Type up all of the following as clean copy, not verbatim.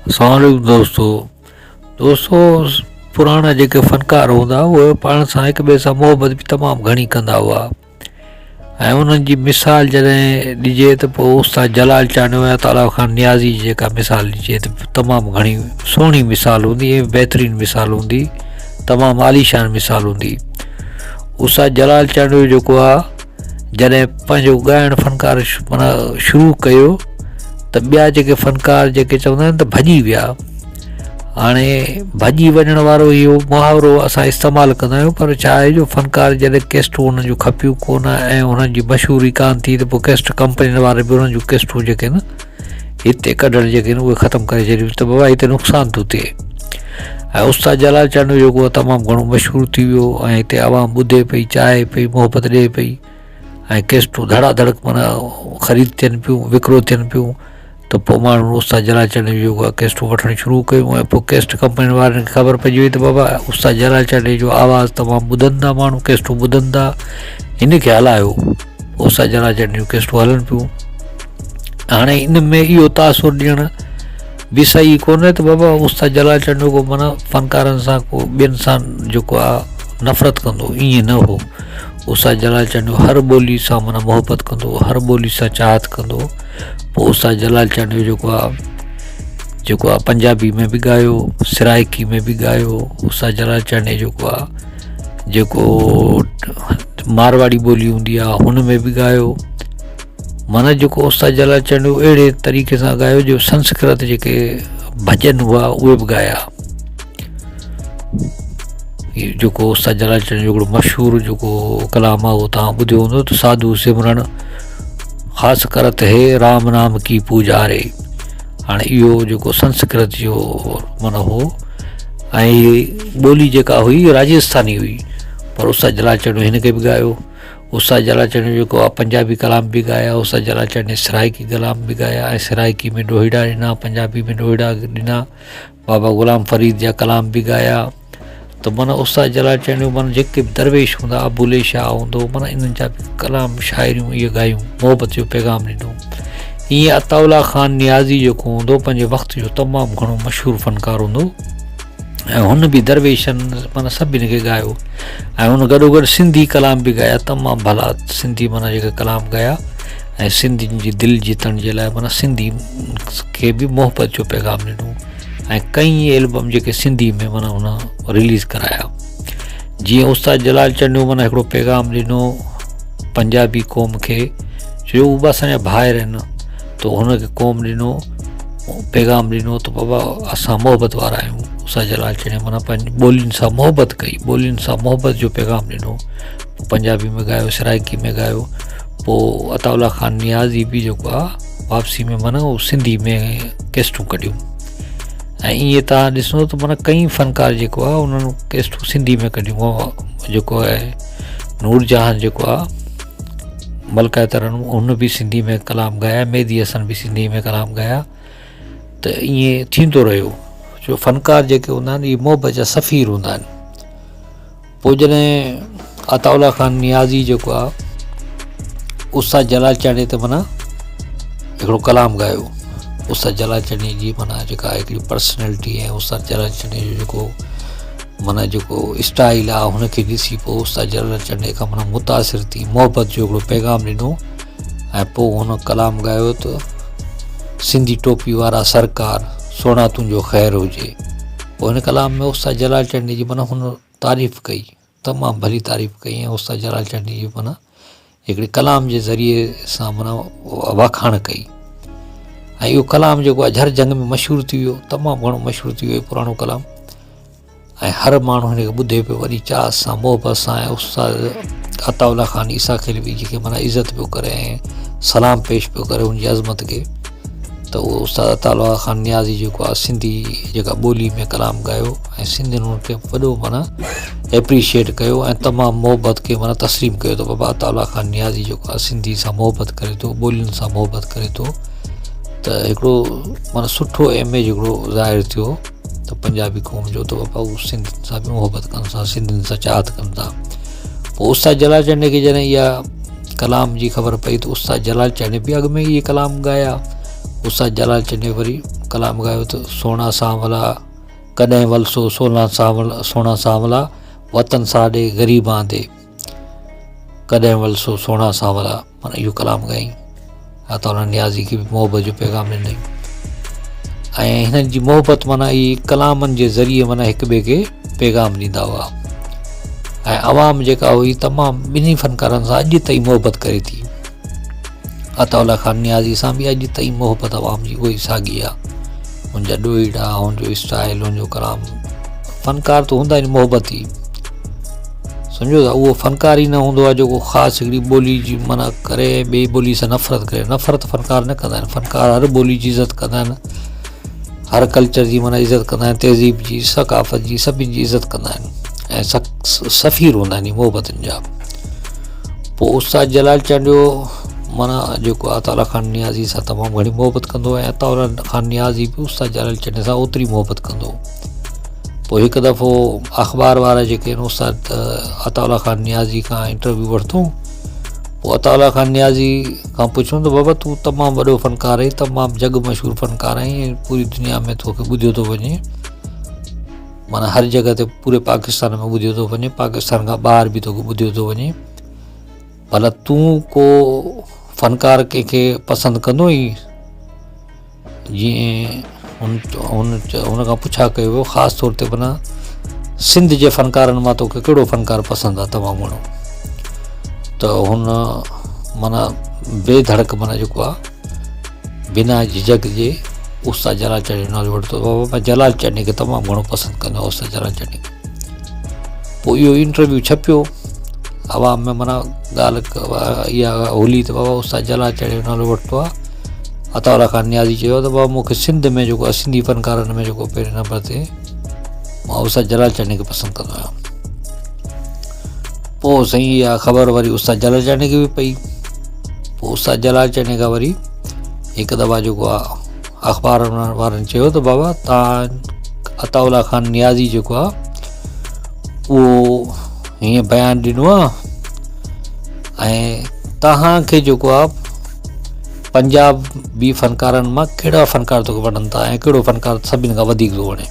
अस्सलाम दोस्तों पुराणा जेके फ़नकार हूंदा उहे पाण सां हिक ॿिए सां मोहबत बि तमामु घणी कंदा हुआ ऐं उन्हनि जी मिसाल जॾहिं ॾिजे त पोइ उस्ताद जलाल चांडू ऐं ताला खान नियाज़ी जी जेका मिसाल ॾिजे त तमामु घणी सुहिणी मिसाल हूंदी ऐं बहितरीनु मिसाल हूंदी, तमामु आलीशान मिसाल हूंदी। उस्ताद जलाल चांडू जेको आहे जॾहिं पंहिंजो ॻाइणु फ़नकार माना शुरू कयो त ॿिया जेके फ़नकार जेके चवंदा आहिनि त भॼी विया। हाणे भॼी वञण वारो इहो मुहावरो असां इस्तेमालु कंदा आहियूं, पर छा आहे जो फ़नकार जॾहिं कैस्टूं हुननि जूं खपियूं कोन ऐं हुननि जी मशहूरी कान थी त पोइ कैस्ट कंपनी वारे बि हुननि जूं कैस्टूं जेके आहिनि हिते कढण जेके आहिनि उहे ख़तमु करे छॾियूं त बाबा हिते नुक़सानु थो थिए। ऐं उस्ताद जलाल चांडू जेको आहे तमामु घणो मशहूरु थी वियो ऐं हिते आवाम ॿुधे पई, चाहे पई, मोहबत ॾिए पई ऐं कैस्टूं धड़ाधड़ माना ख़रीद थियनि पियूं, विकिरो थियनि पियूं। त पोइ माण्हू उस्ताद जलाल चांडू जेको आहे कैस्टूं वठणु शुरू कयूं ऐं पोइ कैस्ट कंपनी वारनि खे ख़बर पइजी वई त बाबा उस्ताद जलाल चांडू जो आवाज़ु तमामु ॿुधनि था माण्हू, कैस्टूं ॿुधनि था, हिन खे हलायो। उस्ताद जलाल चांडू जूं कैस्टूं हलनि पियूं। हाणे इन में इहो तासुरु ॾियणु बि सही कोन्हे त बाबा उस्ताद जलाल चांडू को माना फ़नकारनि सां को ॿियनि सां जेको आहे नफ़रत कंदो, ईअं न हो। उस्ताद जलाल चांडू हर ॿोली सां माना मोहबत कंदो, हर ॿोली सां चाहत कंदो। पोइ उस्ताद जलाल चांडू जेको आहे पंजाबी में बि ॻायो, सराइकी में बि ॻायो। उस्ताद जलाल चांडू जेको आहे जेको मारवाड़ी ॿोली हूंदी आहे हुन में बि ॻायो। माना जेको उस्ताद जलाल चांडू अहिड़े तरीक़े सां ॻायो जो संस्कृत जेके भॼन हुआ उहे बि ॻाया। जेको उस्ताद जलाल चांडू जो हिकिड़ो मशहूरु जेको कलाम आहे उहो तव्हां ॿुधियो हूंदो त साधू सिमरन ख़ासि करत हे राम नाम की पूजा रे। हाणे इहो जेको संस्कृत जो माना हो ऐं ॿोली जेका हुई राजस्थानी हुई, पर उस्ताद जलाल चांडू हिन खे बि ॻायो। उस्ताद जलाल चांडू जेको आहे पंजाबी कलाम बि ॻाया, उस्ताद जलाल चांडू सराइकी कलाम बि ॻाया ऐं सराइकी में ॾोहिड़ा ॾिना, पंजाबी में ॾोहिड़ा ॾिना, बाबा ग़ुलाम फ़रीद जा कलाम बि ॻाया। त माना उस्ताद जलाल चांडू माना जेके बि दरवेश हूंदा, बुले शाह हूंदो, माना इन्हनि जा बि कलाम शाइरियूं इहे ॻायूं, मोहबत जो पैगाम ॾिनो। ईअं अताउल्ला खान नियाज़ी जेको हूंदो पंहिंजे वक़्त जो तमामु घणो मशहूरु फ़नकार हूंदो ऐं हुन बि दरवेशनि माना सभिनी खे ॻायो ऐं हुन गॾोगॾु सिंधी कलाम बि ॻाया, तमामु भला सिंधी माना जेके कलाम ॻाया ऐं सिंधियुनि जी दिलि जीतण जे लाइ माना सिंधी खे बि मोहबत जो पैगाम ॾिनो ऐं कई एल्बम जेके सिंधी में माना हुन रिलीज़ कराया। जीअं उस्ताद जलाल चांडू माना हिकिड़ो पैगाम ॾिनो पंजाबी क़ौम खे, जो उहे असांजा भाइर आहिनि, त हुनखे क़ौम ॾिनो पैगाम ॾिनो त बाबा असां मोहबत वारा आहियूं। उस्ताद जलाल चांडू माना पंहिंजी ॿोलियुनि सां मोहबत कई, ॿोलियुनि सां मोहबत जो पैगाम ॾिनो। पंजाबी में ॻायो, सराइकी में ॻायो। पोइ अताउल्ला खान नियाज़ी बि जेको आहे वापसी में माना उहो सिंधी में कैस्टूं कढियूं ऐं ईअं तव्हां ॾिसो त माना कई फ़नकार जेको आहे उन्हनि कैस्टूं सिंधी में कढियूं। जेको आहे नूरजहान जेको आहे मलका तरन हुन बि सिंधी में कलाम ॻाया, मेहदी हसन बि सिंधी में कलाम ॻाया। त ईअं थींदो रहियो जो फ़नकार जेके हूंदा आहिनि इहे मोहबत जा सफ़ीर हूंदा आहिनि। पोइ जॾहिं अताउल्ला खान नियाज़ी जेको आहे उस्ताद जलाल चांडू ते माना हिकिड़ो कलाम ॻायो। उस्ताद जलाल चांडू जी माना जेका हिकिड़ी पर्सनैलिटी ऐं उस्ताद जलाल चांडू जो जेको माना जेको स्टाइल आहे हुनखे ॾिसी पोइ उस्ताद जलाल चांडू खां माना मुतासिर थी मोहबत जो हिकिड़ो पैगाम ॾिनो ऐं पोइ हुन कलाम ॻायो त सिंधी टोपी वारा सरकार सोना तुंहिंजो ख़ैरु हुजे। पोइ हिन कलाम में उस्ताद जलाल चांडू जी माना हुन तारीफ़ कई, तमामु भली तारीफ़ कई ऐं उस्ताद जलाल चांडू जी माना हिकिड़े कलाम जे ज़रिए सां माना वाखाण कई ऐं इहो कलाम जेको आहे झर जंग में मशहूरु थी वियो, तमामु घणो मशहूरु थी वियो पुराणो कलाम ऐं हर माण्हू हिन खे ॿुधे पियो वॾी चाह सां, मोहबत सां। ऐं उस्ताद अताउल्ला खान ईसा खे बि जेके माना इज़त पियो करे ऐं सलाम पेश पियो करे हुनजी अज़मत खे। त उहो उस्ताद अताउल्ला खान नियाज़ी जेको आहे सिंधी जेका ॿोली में कलाम ॻायो ऐं सिंधियुनि हुनखे वॾो माना एप्रीशिएट कयो ऐं तमामु मोहबत खे माना तस्लीम कयो त बाबा अताउल्ला खान नियाज़ी जेको आहे सिंधी सां मोहबत करे थो, ॿोलियुनि सां मोहबत करे थो। त हिकिड़ो माना सुठो इमेज हिकिड़ो ज़ाहिर थियो त पंजाबी क़ौम जो त बाबा उहो सिंधियुनि सां बि मोहबत कनि था, सिंधियुनि सां चाहत कनि था। पोइ उस्ताद जलाल चांडू खे जॾहिं इहा कलाम जी ख़बर पई त उस्ताद जलाल चांडू बि अॻु में इहे कलाम ॻाया। उस्ताद जलाल चांडू वरी कलाम ॻायो त सोना सांवला कॾहिं वलसो सोना सांवला वतन साॾे ग़रीबां दे कॾहिं वलसो सोना सांवला। माना इहो कलाम ॻाई अता नियाज़ी खे बि मोहबत जो पैगाम ॾिनई ऐं हिननि जी मोहबत माना इहे कलामनि जे ज़रिए माना हिक ॿिए खे पैगाम ॾींदा हुआ ऐं आवाम जेका हुई तमामु ॿिन्ही फ़नकारनि सां अॼु ताईं मोहबत करे थी। अताउल्ला खान नियाज़ी सां बि अॼु ताईं मोहबत आवाम जी उहा ई साॻी आहे। हुनजा ॾोहीड़ा हुनजो स्टाइल हुनजो कलाम फ़नकार त हूंदा आहिनि मोहबत ई सम्झो था। उहो फ़नकार ई न हूंदो आहे जेको ख़ासि हिकिड़ी ॿोली जी माना करे ॿिए ॿोली सां नफ़रत करे। नफ़रत फ़नकार न कंदा आहिनि। फ़नकार हर ॿोली जी इज़त कंदा आहिनि, हर कल्चर जी माना इज़त कंदा आहिनि, तहज़ीब जी सक़ाफ़त जी सभिनी जी इज़त कंदा आहिनि ऐं सफ़ीर हूंदा आहिनि मोहबतुनि जा। पोइ उस्ताद जलाल चंद माना जेको अताउल्ला खान नियाज़ी सां तमामु घणी मोहबत कंदो ऐं अताउल्ला खान नियाज़ी बि उस्ताद जलाल चंद सां ओतिरी मोहबत कंदो। पोइ हिकु दफ़ो अख़बार वारा जेके आहिनि उस्ताद अताउल्ला खान नियाज़ी खां इंटरव्यू वरितो। पोइ अताउल्ला खान नियाज़ी खां पुछूं त बाबा तूं तमामु वॾो फ़नकार आहीं, तमामु जग मशहूरु फ़नकार आहीं ऐं पूरी दुनिया में तोखे ॿुधियो थो वञे, माना हर जॻह ते पूरे पाकिस्तान में ॿुधियो थो वञे, पाकिस्तान खां ॿाहिरि बि तोखे ॿुधियो थो वञे, भला तूं को फ़नकार कंहिंखे पसंदि कंदो ई? जीअं हुन खां पुछा कयो वियो ख़ासि तौर ते माना सिंध जे फ़नकारनि मां तोखे कहिड़ो फ़नकार पसंदि आहे तमामु घणो? त हुन माना बेधड़क माना जेको आहे बिना झिझक जे उस्ताद जलाल चंद जो नालो वरितो। बाबा मां जलाल चंद खे तमामु घणो पसंदि कंदो आहियां, उस्ताद जलाल चंद खे। पोइ इहो इंटरव्यू छपियो आवाम में, माना ॻाल्हि इहा होली त बाबा उस्ताद जलाल चंद जो नालो वरितो आहे। अताउल्ला खान नियाज़ी चयो त बाबा मूंखे सिंध में जेको आहे सिंधी फ़नकारनि में जेको पहिरें नंबर ते मां उस्ताद जलाल चंद खे पसंदि कंदो आहियां। पोइ साईं इहा ख़बर वरी उस्ताद जलाल चंद खे बि पई। पोइ उस्ताद जलाल चंद खां वरी हिकु दफ़ा जेको आहे अख़बार वारनि चयो त बाबा तव्हां अताउल्ला खान नियाज़ी जेको आहे उहो हीअं बयानु ॾिनो आहे ऐं तव्हांखे जेको आहे पंजाबी फ़नकारनि मां कहिड़ा फ़नकार तोखे वणनि था ऐं कहिड़ो फ़नकार सभिनि खां वधीक थो वणे?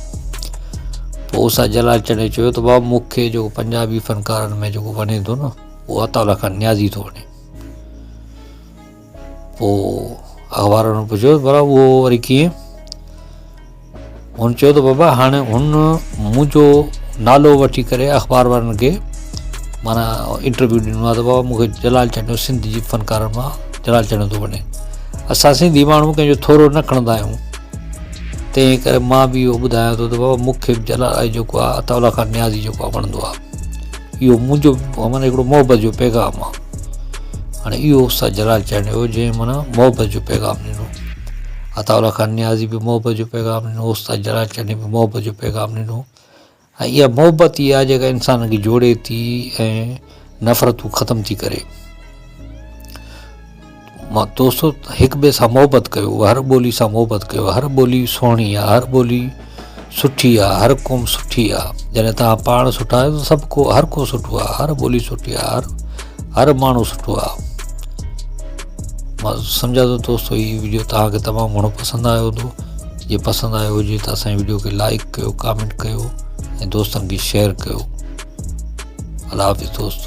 पोइ उस्ताद जलाल चंद चयो त बाबा मूंखे जेको पंजाबी फ़नकारनि में जेको वणे थो न उहो अताउल्ला खान नियाज़ी थो वणे। पोइ अख़बार वारनि पुछियो भला उहो वरी कीअं? हुन चयो त बाबा हाणे हुन मुंहिंजो नालो वठी करे अख़बार वारनि खे माना इंटरव्यू ॾिनो आहे त बाबा मूंखे जलाल चंद सिंध जी फ़नकारनि मां जलाल चंद थो वणे। असां सिंधी माण्हू कंहिंजो थोरो न खणंदा आहियूं, तंहिं करे मां बि इहो ॿुधायां थो त बाबा मूंखे जलाल जेको आहे अताउल्ला खान नियाज़ी जेको आहे वणंदो आहे। इहो मुंहिंजो माना हिकिड़ो मोहबत जो पैगाम आहे। हाणे इहो उस्ताद जलाल चंद हो जंहिं माना मोहबत जो पैगाम ॾिनो। अताउल्ला खान नियाज़ी बि मोहबत जो पैगाम ॾिनो, उस्ताद जलाल चंद बि मोहबत जो पैगाम ॾिनो ऐं इहा मोहबत ई आहे जेका इंसान खे जोड़े थी ऐं नफ़रतूं ख़तमु थी करे। मां दोस्तो हिक ॿिए सां मोहबत कयो, हर ॿोली सां मोहबत कयो। हर ॿोली सुहिणी आहे, हर ॿोली सुठी आहे, हर क़ौम सुठी आहे। जॾहिं तव्हां पाण सुठा आहियो त सभु को हर को सुठो आहे, हर ॿोली सुठी आहे, हर माण्हू सुठो आहे। मां सम्झा थो दोस्तो हीअ वीडियो तव्हांखे तमामु घणो पसंदि आयो हूंदो। जे पसंदि आयो हुजे त असांजी वीडियो खे लाइक कयो, कमेंट कयो ऐं दोस्तनि खे शेयर कयो। अल्लाह हाफ़िज़ दोस्तो।